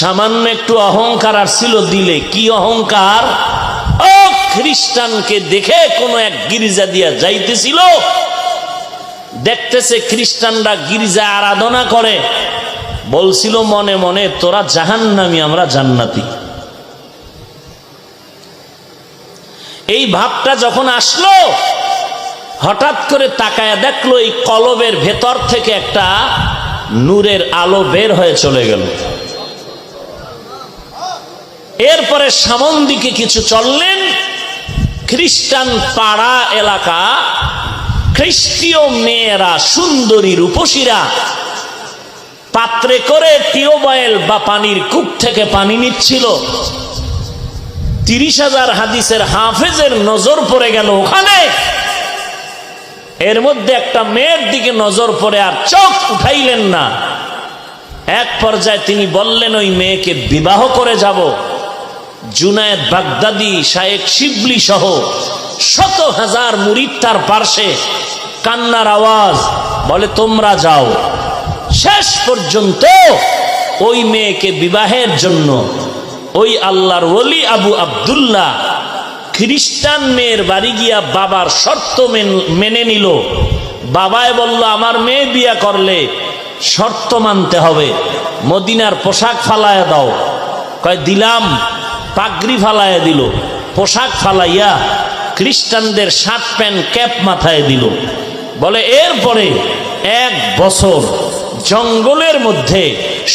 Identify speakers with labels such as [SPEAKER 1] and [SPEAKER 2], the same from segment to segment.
[SPEAKER 1] সামান্য একটু অহংকার আসছিল দিলে। কি অহংকার? ও খ্রিস্টানকে দেখে কোন এক গির্জা দিয়া যাইতেছিল, দেখতেছে খ্রিস্টানরা গির্জায় আরাধনা করে, বলছিল মনে মনে তোরা জাহান্নামী আমরা জান্নাতি। এই ভাবটা যখন আসলো, হঠাৎ করে তাকায়া দেখলো এই কলবের ভেতর থেকে একটা নূরের আলো বের হয়ে চলে গেল। এরপরে সামন দিকে কিছু চললেন, খ্রিস্টান পাড়া এলাকা, খ্রিস্টীয় মেয়েরা সুন্দরী রূপসীরা পাত্রে করে টিউবওয়েল বা পানির কূপ থেকে পানি নিচ্ছিল। 30,000 হাদিসের হাফেজের নজর পড়ে গেল ওখানে। এর মধ্যে একটা মেয়ের দিকে নজর পড়ে আর চোখ উঠাইলেন না। এক পর্যায়ে তিনি বললেন ওই মেয়েকে বিবাহ করে যাব। জুনায়েদ বাগদাদি, শায়েখ শিবলি সহ শত হাজার মুরিদ তার পার্শ্বে, কান্নার আওয়াজ, বলে তোমরা যাও। শেষ পর্যন্ত ওই মেয়েকে বিবাহের জন্য ওই আল্লাহর ওলি আবু আব্দুল্লাহ খ্রিস্টান মেয়ের বাড়ি গিয়া বাবার শর্ত মেনে নিল। বাবায় বলল আমার মেয়ে বিয়া করলে শর্ত মানতে হবে, মদিনার পোশাক ফালায়া দাও। কয় দিলাম। পাগড়ি ফালাইয়া দিল, পোশাক ফালাইয়া খ্রিস্টানদের শার্ট প্যান্ট ক্যাপ মাথায় দিল। বলে এরপরে 1 বছর জঙ্গলের মধ্যে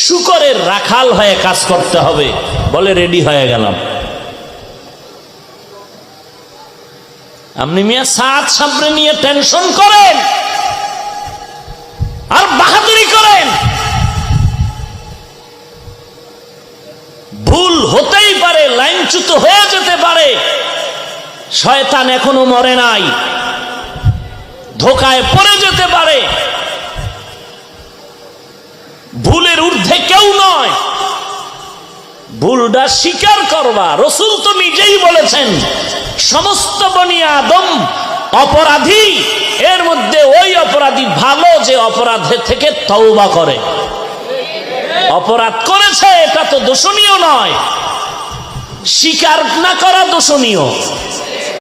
[SPEAKER 1] শূকরের রাখাল হয়ে কাজ করতে হবে। বলে রেডি হয়ে গেলাম। আপনি মিয়া সাত সামনে নিয়ে টেনশন করেন আর বাহাদুরি করেন। ভুল হতেই পারে, লাইনচ্যুত হয়ে যেতে পারে। শয়তান এখনো মরে নাই, ধোকায় পড়ে যেতে পারে। ভুলের ঊর্ধ্বে কেউ নয়, ভুলটা স্বীকার করবা। রাসূল তো নিজেই বলেছেন সমস্ত বনি আদম অপরাধী, এর মধ্যে ওই অপরাধী ভালো যে অপরাধের থেকে তওবা করে। অপরাধ করেছে এটা তো দোষণীয় নয়, স্বীকার না করা দোষণীয়।